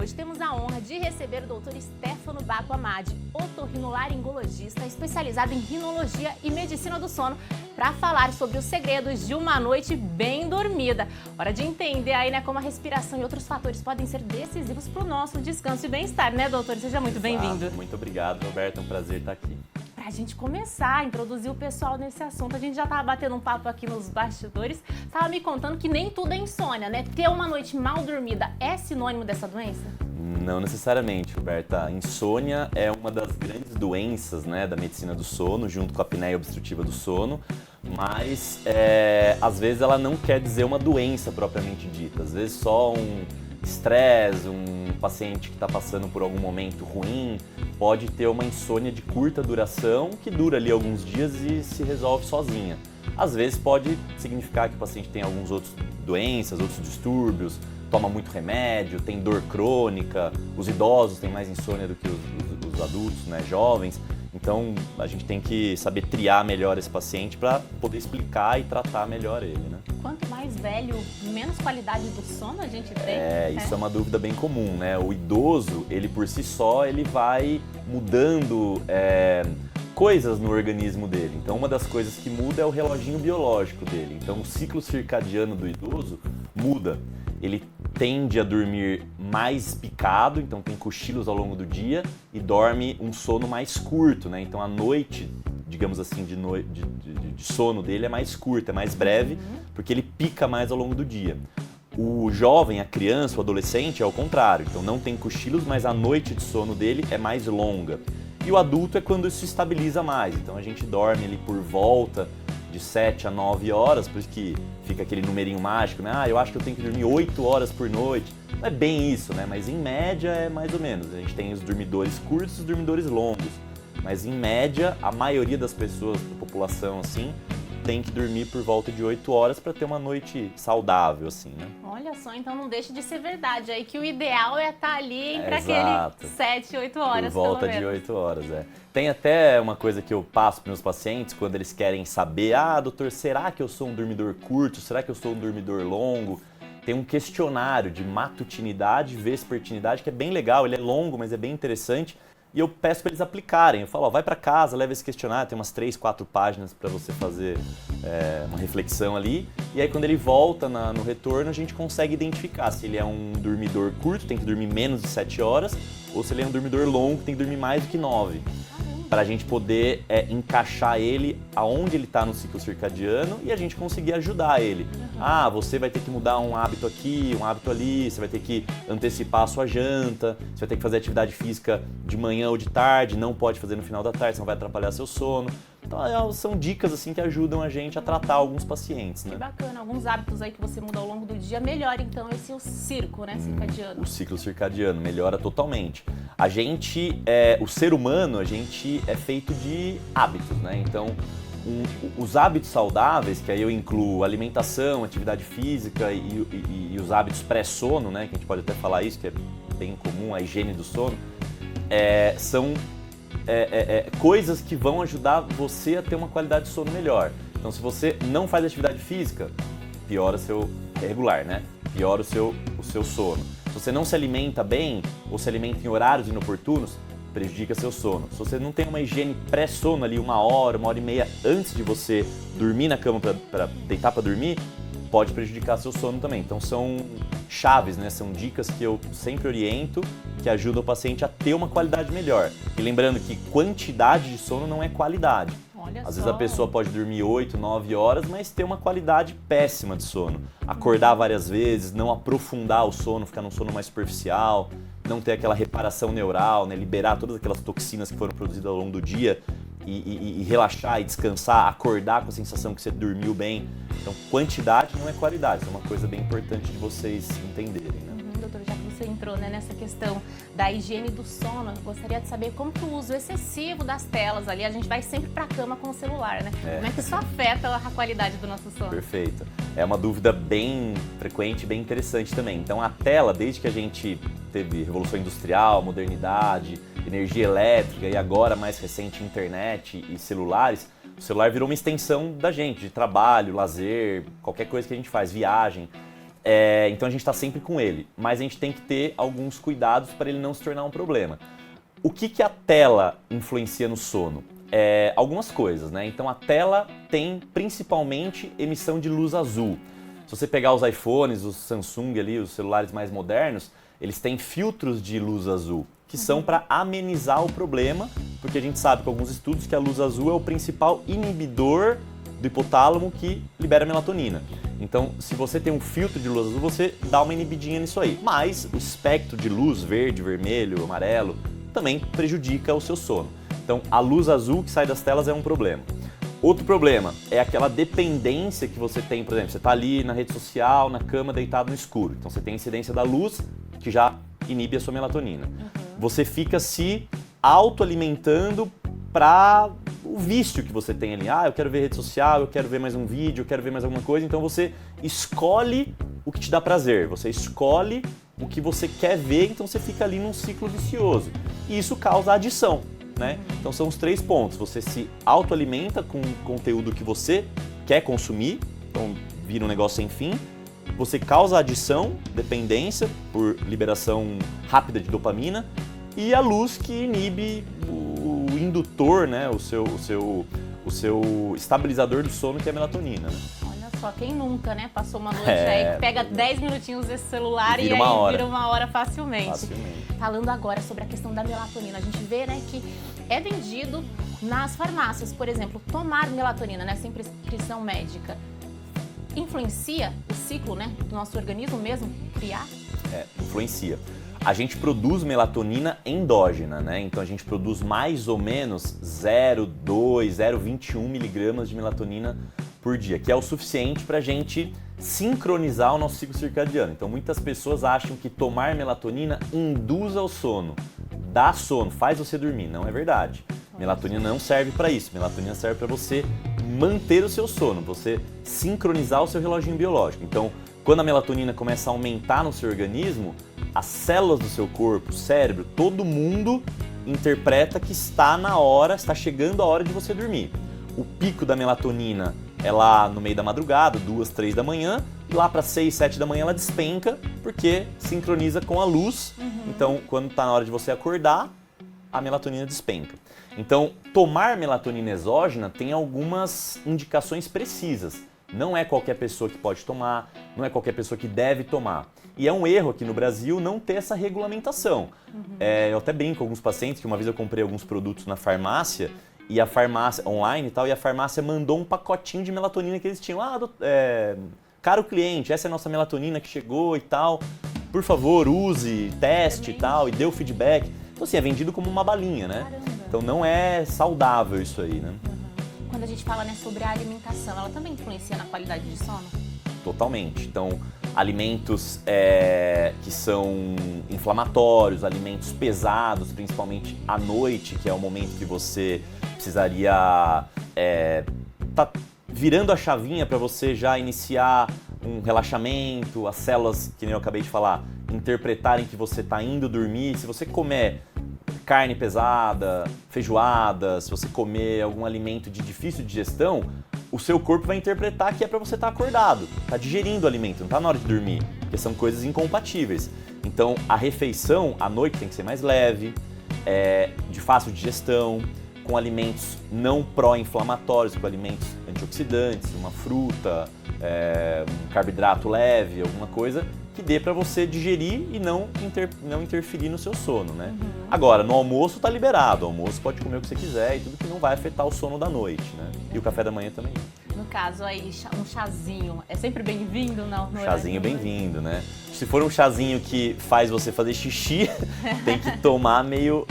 Hoje temos a honra de receber o Dr. Stefano Bacco Amadi, otorrinolaringologista especializado em rinologia e medicina do sono, para falar sobre os segredos de uma noite bem dormida. Hora de entender aí, né, como a respiração e outros fatores podem ser decisivos para o nosso descanso e bem-estar, né, doutor? Seja muito bem-vindo. Muito obrigado, Roberto. É um prazer estar aqui. Para a gente começar a introduzir o pessoal nesse assunto, a gente já estava batendo um papo aqui nos bastidores, estava me contando que nem tudo é insônia, né? Ter uma noite mal dormida é sinônimo dessa doença? Não necessariamente, Roberta. A insônia é uma das grandes doenças, né, da medicina do sono, junto com a apneia obstrutiva do sono, mas às vezes ela não quer dizer uma doença propriamente dita. Às vezes só um estresse, um paciente que está passando por algum momento ruim, pode ter uma insônia de curta duração, que dura ali alguns dias e se resolve sozinha. Às vezes pode significar que o paciente tem algumas outras doenças, outros distúrbios, toma muito remédio, tem dor crônica, os idosos têm mais insônia do que os adultos, né, jovens. Então a gente tem que saber triar melhor esse paciente para poder explicar e tratar melhor ele, né? Quanto mais velho, menos qualidade do sono a gente tem? Isso é uma dúvida bem comum, né? O idoso, ele por si só, ele vai mudando coisas no organismo dele. Então uma das coisas que muda é o reloginho biológico dele. Então o ciclo circadiano do idoso muda. Ele tende a dormir mais picado, então tem cochilos ao longo do dia e dorme um sono mais curto, né? Então a noite, digamos assim, de sono dele é mais curta, é mais breve, porque ele pica mais ao longo do dia. O jovem, a criança, o adolescente é o contrário, então não tem cochilos, mas a noite de sono dele é mais longa. E o adulto é quando isso se estabiliza mais, então a gente dorme ali por volta de 7 a 9 horas, por isso que fica aquele numerinho mágico, né? Eu acho que eu tenho que dormir 8 horas por noite. Não é bem isso, né? Mas em média é mais ou menos. A gente tem os dormidores curtos e os dormidores longos. Mas em média, a maioria das pessoas, da população, assim, tem que dormir por volta de 8 horas para ter uma noite saudável, assim, né? Olha só, então não deixa de ser verdade aí que o ideal é estar ali entre Exato. aquele 7, 8 horas, por volta pelo de menos. 8 horas, Tem até uma coisa que eu passo para meus pacientes quando eles querem saber, doutor, será que eu sou um dormidor curto? Será que eu sou um dormidor longo? Tem um questionário de matutinidade e vespertinidade que é bem legal, ele é longo, mas é bem interessante. E eu peço para eles aplicarem. Eu falo, vai para casa, leva esse questionário, tem umas 3, 4 páginas para você fazer uma reflexão ali. E aí quando ele volta no retorno, a gente consegue identificar se ele é um dormidor curto, tem que dormir menos de 7 horas, ou se ele é um dormidor longo, tem que dormir mais do que 9. Para a gente poder encaixar ele aonde ele está no ciclo circadiano e a gente conseguir ajudar ele. Você vai ter que mudar um hábito aqui, um hábito ali, você vai ter que antecipar a sua janta, você vai ter que fazer atividade física de manhã ou de tarde, não pode fazer no final da tarde, senão vai atrapalhar seu sono. Então são dicas assim que ajudam a gente a tratar alguns pacientes, né? Que bacana, alguns hábitos aí que você muda ao longo do dia, melhora então esse ciclo, né, circadiano. O ciclo circadiano melhora totalmente. A gente, o ser humano, a gente é feito de hábitos, né? Então, os hábitos saudáveis, que aí eu incluo alimentação, atividade física e os hábitos pré-sono, né? Que a gente pode até falar isso, que é bem comum, a higiene do sono, são coisas que vão ajudar você a ter uma qualidade de sono melhor. Então, se você não faz atividade física, piora regular, né? Piora o seu sono. Se você não se alimenta bem ou se alimenta em horários inoportunos, prejudica seu sono. Se você não tem uma higiene pré-sono ali, 1 hora, 1h30 antes de você dormir na cama para deitar para dormir, pode prejudicar seu sono também. Então são chaves, né? São dicas que eu sempre oriento, que ajudam o paciente a ter uma qualidade melhor. E lembrando que quantidade de sono não é qualidade. Às vezes a pessoa pode dormir 8, 9 horas, mas ter uma qualidade péssima de sono. Acordar várias vezes, não aprofundar o sono, ficar num sono mais superficial, não ter aquela reparação neural, né? Liberar todas aquelas toxinas que foram produzidas ao longo do dia e relaxar e descansar, acordar com a sensação que você dormiu bem. Então, quantidade não é qualidade, isso é uma coisa bem importante de vocês entenderem, né? Doutor, já que você entrou, né, nessa questão da higiene do sono, eu gostaria de saber como que o uso excessivo das telas ali, a gente vai sempre para a cama com o celular, né? Como é que isso afeta a qualidade do nosso sono? Perfeito. É uma dúvida bem frequente e bem interessante também. Então a tela, desde que a gente teve revolução industrial, modernidade, energia elétrica e agora mais recente internet e celulares, o celular virou uma extensão da gente, de trabalho, lazer, qualquer coisa que a gente faz, viagem. Então a gente está sempre com ele, mas a gente tem que ter alguns cuidados para ele não se tornar um problema. O que a tela influencia no sono? Algumas coisas, né? Então a tela tem principalmente emissão de luz azul. Se você pegar os iPhones, os Samsung ali, os celulares mais modernos, eles têm filtros de luz azul, que são para amenizar o problema, porque a gente sabe com alguns estudos que a luz azul é o principal inibidor do hipotálamo que libera melatonina. Então, se você tem um filtro de luz azul, você dá uma inibidinha nisso aí. Mas o espectro de luz verde, vermelho, amarelo também prejudica o seu sono. Então, a luz azul que sai das telas é um problema. Outro problema é aquela dependência que você tem, por exemplo, você está ali na rede social, na cama, deitado no escuro. Então, você tem a incidência da luz que já inibe a sua melatonina. Você fica se autoalimentando para o vício que você tem ali. Eu quero ver rede social, eu quero ver mais um vídeo, eu quero ver mais alguma coisa. Então você escolhe o que te dá prazer, você escolhe o que você quer ver, então você fica ali num ciclo vicioso. E isso causa adição, né? Então são os 3 pontos. Você se autoalimenta com o conteúdo que você quer consumir, então vira um negócio sem fim. Você causa adição, dependência por liberação rápida de dopamina e a luz que inibe o indutor, né, o seu estabilizador do sono, que é a melatonina. Né? Olha só, quem nunca, né, passou uma noite aí, pega 10 minutinhos desse celular e aí vira uma hora facilmente. Falando agora sobre a questão da melatonina, a gente vê, né, que é vendido nas farmácias, por exemplo, tomar melatonina, né, sem prescrição médica, influencia o ciclo, né, do nosso organismo mesmo criar? Influencia. A gente produz melatonina endógena, né? Então a gente produz mais ou menos 0,2, 0,21 miligramas de melatonina por dia, que é o suficiente para a gente sincronizar o nosso ciclo circadiano. Então muitas pessoas acham que tomar melatonina induz ao sono, dá sono, faz você dormir. Não é verdade. Melatonina não serve para isso. Melatonina serve para você manter o seu sono, você sincronizar o seu reloginho biológico. Então, quando a melatonina começa a aumentar no seu organismo, as células do seu corpo, o cérebro, todo mundo interpreta que está chegando a hora de você dormir. O pico da melatonina é lá no meio da madrugada, 2, 3 da manhã, e lá para 6, 7 da manhã ela despenca, porque sincroniza com a luz. Então, quando está na hora de você acordar, a melatonina despenca. Então, tomar melatonina exógena tem algumas indicações precisas. Não é qualquer pessoa que pode tomar, não é qualquer pessoa que deve tomar. E é um erro aqui no Brasil não ter essa regulamentação. Eu até brinco com alguns pacientes que uma vez eu comprei alguns produtos na farmácia, e a farmácia, online e tal, e a farmácia mandou um pacotinho de melatonina que eles tinham. Caro cliente, essa é a nossa melatonina que chegou e tal. Por favor, use, teste e tal, e dê o feedback. Então assim, é vendido como uma balinha, né? Caramba. Então não é saudável isso aí, né? Quando a gente fala, né, sobre a alimentação, ela também influencia na qualidade de sono? Totalmente. Então, alimentos que são inflamatórios, alimentos pesados, principalmente à noite, que é o momento que você precisaria tá virando a chavinha para você já iniciar um relaxamento, as células, que nem eu acabei de falar, interpretarem que você está indo dormir. Se você comer carne pesada, feijoada, se você comer algum alimento de difícil digestão, o seu corpo vai interpretar que é para você estar acordado, tá digerindo o alimento, não tá na hora de dormir, porque são coisas incompatíveis. Então a refeição à noite tem que ser mais leve, de fácil digestão, com alimentos não pró-inflamatórios, com alimentos antioxidantes, uma fruta, um carboidrato leve, alguma coisa que dê para você digerir e não interferir no seu sono, né? Agora, no almoço tá liberado, o almoço pode comer o que você quiser e tudo que não vai afetar o sono da noite, né? E o café da manhã também. No caso aí, um chazinho, é sempre bem-vindo? Um chazinho bem-vindo, né? Se for um chazinho que faz você fazer xixi, tem que tomar meio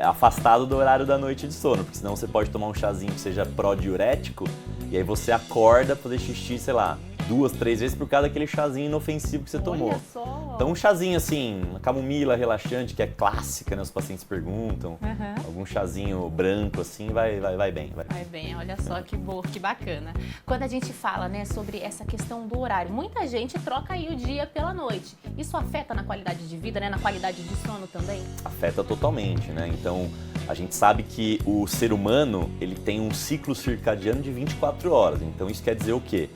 afastado do horário da noite de sono, porque senão você pode tomar um chazinho que seja pró-diurético e aí você acorda pra fazer xixi, sei lá, 2, 3 vezes por causa daquele chazinho inofensivo que você tomou. Olha só. Então um chazinho assim, uma camomila relaxante, que é clássica, né? Os pacientes perguntam. Algum chazinho branco assim, vai bem. Vai bem, olha só que bacana. Quando a gente fala, né, sobre essa questão do horário, muita gente troca aí o dia pela noite. Isso afeta na qualidade de vida, né? Na qualidade de sono também? Afeta totalmente, né? Então a gente sabe que o ser humano, ele tem um ciclo circadiano de 24 horas. Então isso quer dizer o quê?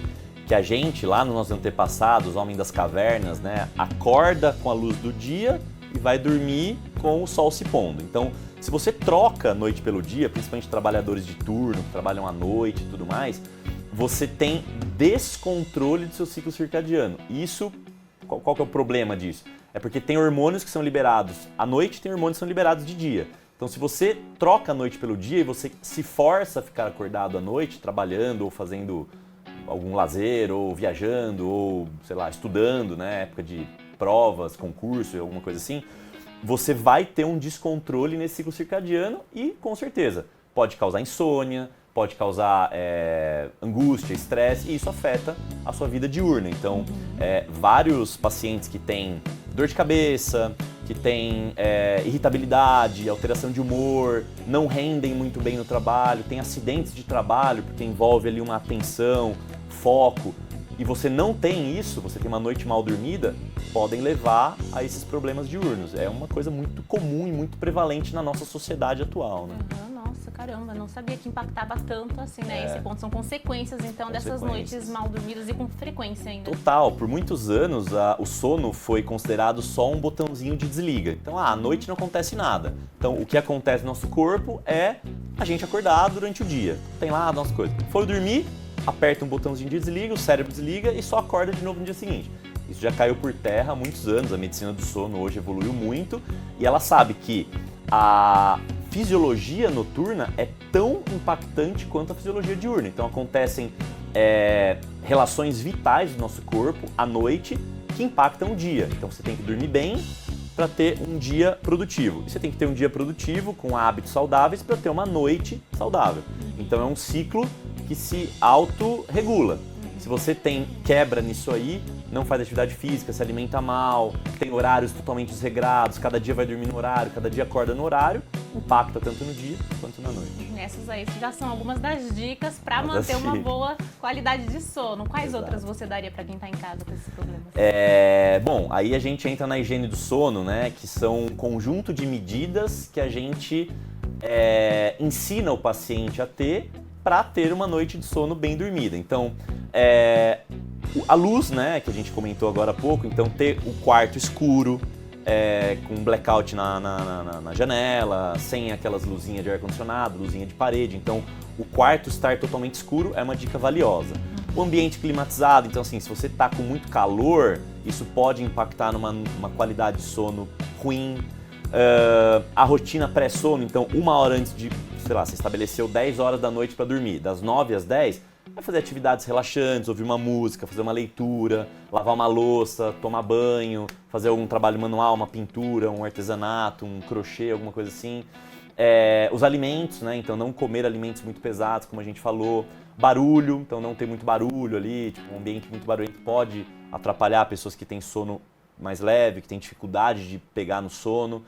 que a gente, lá nos nossos antepassados, homens das cavernas, né, acorda com a luz do dia e vai dormir com o sol se pondo. Então, se você troca a noite pelo dia, principalmente trabalhadores de turno, que trabalham à noite e tudo mais, você tem descontrole do seu ciclo circadiano. Isso, qual que é o problema disso? É porque tem hormônios que são liberados à noite e tem hormônios que são liberados de dia. Então, se você troca a noite pelo dia e você se força a ficar acordado à noite, trabalhando ou fazendo algum lazer, ou viajando, ou, sei lá, estudando, né, época de provas, concurso, alguma coisa assim, você vai ter um descontrole nesse ciclo circadiano e, com certeza, pode causar insônia, pode causar angústia, estresse, e isso afeta a sua vida diurna. Então, vários pacientes que têm dor de cabeça, que têm irritabilidade, alteração de humor, não rendem muito bem no trabalho, têm acidentes de trabalho, porque envolve ali uma atenção, foco, e você não tem isso, você tem uma noite mal dormida, podem levar a esses problemas diurnos. É uma coisa muito comum e muito prevalente na nossa sociedade atual, né? Nossa, caramba, não sabia que impactava tanto assim, né? Esse ponto são consequências, então, dessas noites mal dormidas e com frequência ainda. Total, por muitos anos o sono foi considerado só um botãozinho de desliga. Então, à noite não acontece nada. Então, o que acontece no nosso corpo é a gente acordar durante o dia. Tem lá as nossas coisas. Foi dormir, aperta um botãozinho de desliga, o cérebro desliga e só acorda de novo no dia seguinte. Isso já caiu por terra há muitos anos, a medicina do sono hoje evoluiu muito e ela sabe que a fisiologia noturna é tão impactante quanto a fisiologia diurna. Então acontecem relações vitais do nosso corpo à noite que impactam o dia. Então você tem que dormir bem para ter um dia produtivo. E você tem que ter um dia produtivo com hábitos saudáveis para ter uma noite saudável. Então é um ciclo que se autorregula. Se você tem quebra nisso aí, não faz atividade física, se alimenta mal, tem horários totalmente desregrados, cada dia vai dormir no horário, cada dia acorda no horário, impacta tanto no dia quanto na noite. Essas aí já são algumas das dicas para manter uma boa qualidade de sono. Quais outras você daria para quem está em casa com esses problemas? Bom, aí a gente entra na higiene do sono, né, que são um conjunto de medidas que a gente ensina o paciente a ter para ter uma noite de sono bem dormida. Então, a luz, né, que a gente comentou agora há pouco, então ter o quarto escuro, com blackout na janela, sem aquelas luzinhas de ar-condicionado, luzinha de parede. Então, o quarto estar totalmente escuro é uma dica valiosa. O ambiente climatizado, então assim, se você está com muito calor, isso pode impactar numa qualidade de sono ruim. A rotina pré-sono, então 1 hora antes de, sei lá, você estabeleceu 10 horas da noite para dormir, das 9 às 10, vai fazer atividades relaxantes, ouvir uma música, fazer uma leitura, lavar uma louça, tomar banho, fazer algum trabalho manual, uma pintura, um artesanato, um crochê, alguma coisa assim. Os alimentos, né? Então não comer alimentos muito pesados, como a gente falou. Barulho, então não ter muito barulho ali, tipo, um ambiente muito barulhento pode atrapalhar pessoas que têm sono mais leve, que têm dificuldade de pegar no sono.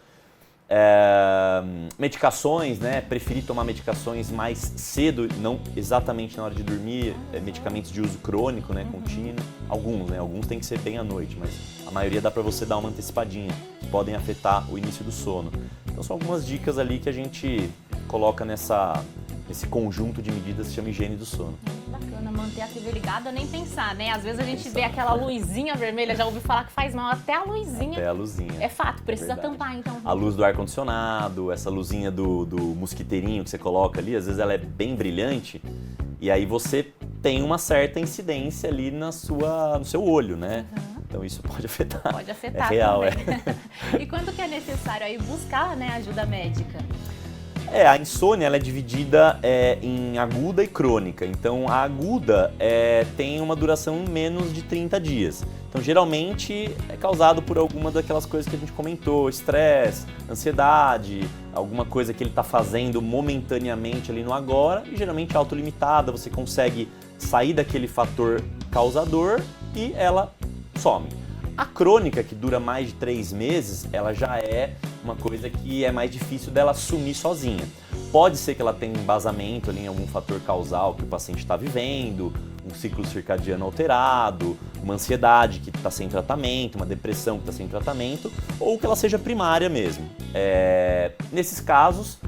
Medicações, né? Preferir tomar medicações mais cedo, não exatamente na hora de dormir, medicamentos de uso crônico, né? Contínuo. Alguns, né? Alguns tem que ser bem à noite, mas a maioria dá para você dar uma antecipadinha, que podem afetar o início do sono. Então são algumas dicas ali que a gente coloca nesse conjunto de medidas que se chama higiene do sono. Bacana, manter a TV ligada, nem pensar, né? Às vezes a gente vê aquela luzinha vermelha, já ouvi falar que faz mal, até a luzinha. Até a luzinha. É fato, precisa tampar então. A luz do ar-condicionado, essa luzinha do mosquiteirinho que você coloca ali, às vezes ela é bem brilhante e aí você tem uma certa incidência ali no seu olho, né? Então isso pode afetar. Pode afetar real, também. E quando que é necessário aí buscar, né, ajuda médica? A insônia ela é dividida em aguda e crônica. Então, a aguda tem uma duração menos de 30 dias. Então, geralmente é causado por alguma daquelas coisas que a gente comentou, estresse, ansiedade, alguma coisa que ele está fazendo momentaneamente ali no agora, e geralmente é autolimitada, você consegue sair daquele fator causador e ela some. A crônica, que dura mais de 3 meses, ela já é uma coisa que é mais difícil dela assumir sozinha. Pode ser que ela tenha um embasamento ali em algum fator causal que o paciente está vivendo, um ciclo circadiano alterado, uma ansiedade que está sem tratamento, uma depressão que está sem tratamento, ou que ela seja primária mesmo. Nesses casos,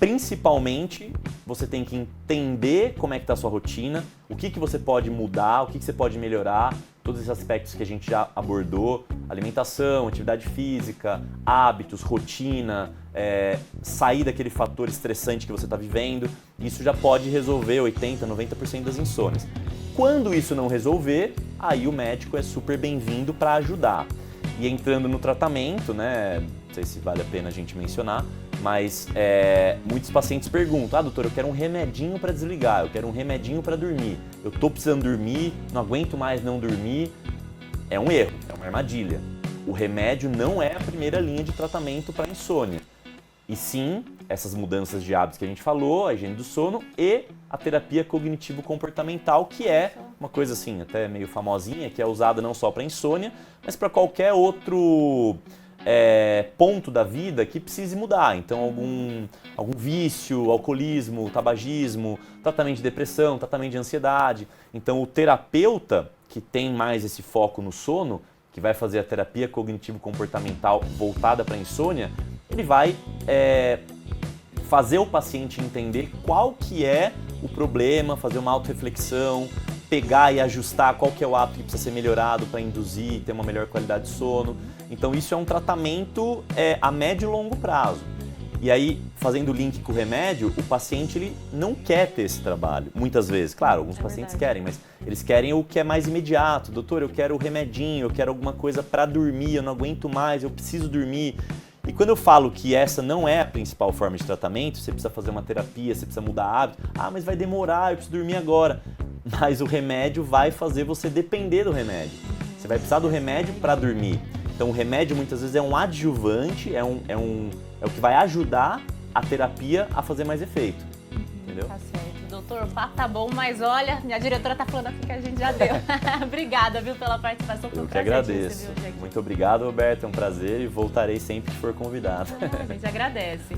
principalmente, você tem que entender como é que está a sua rotina, o que você pode mudar, o que você pode melhorar, todos esses aspectos que a gente já abordou, alimentação, atividade física, hábitos, rotina, sair daquele fator estressante que você está vivendo. Isso já pode resolver 80%, 90% das insônias. Quando isso não resolver, aí o médico é super bem-vindo para ajudar. E entrando no tratamento, né, não sei se vale a pena a gente mencionar, mas muitos pacientes perguntam, doutor, eu quero um remedinho para desligar, eu quero um remedinho para dormir, eu tô precisando dormir, não aguento mais não dormir. É um erro, é uma armadilha. O remédio não é a primeira linha de tratamento para insônia. E sim, essas mudanças de hábitos que a gente falou, a higiene do sono e a terapia cognitivo-comportamental, que é uma coisa assim, até meio famosinha, que é usada não só para insônia, mas para qualquer outro ponto da vida que precise mudar. Então, algum vício, alcoolismo, tabagismo, tratamento de depressão, tratamento de ansiedade. Então, o terapeuta que tem mais esse foco no sono, que vai fazer a terapia cognitivo-comportamental voltada para a insônia, ele vai fazer o paciente entender qual que é o problema, fazer uma autorreflexão, pegar e ajustar qual que é o hábito que precisa ser melhorado para induzir, ter uma melhor qualidade de sono. Então isso é um tratamento a médio e longo prazo. E aí, fazendo o link com o remédio, o paciente ele não quer ter esse trabalho, muitas vezes. Claro, alguns pacientes querem, mas eles querem o que é mais imediato. Doutor, eu quero o remedinho, eu quero alguma coisa para dormir, eu não aguento mais, eu preciso dormir. E quando eu falo que essa não é a principal forma de tratamento, você precisa fazer uma terapia, você precisa mudar hábito, mas vai demorar, eu preciso dormir agora. Mas o remédio vai fazer você depender do remédio. Você vai precisar do remédio para dormir. Então o remédio muitas vezes é um adjuvante, é o que vai ajudar a terapia a fazer mais efeito. Entendeu? Tá certo. Doutor, o papo tá bom, mas olha, minha diretora tá falando aqui que a gente já deu. Obrigada, viu, pela participação. Foi um Eu que prazer agradeço. te receber hoje aqui. Muito obrigado, Roberto. É um prazer e voltarei sempre que for convidado. A gente agradece.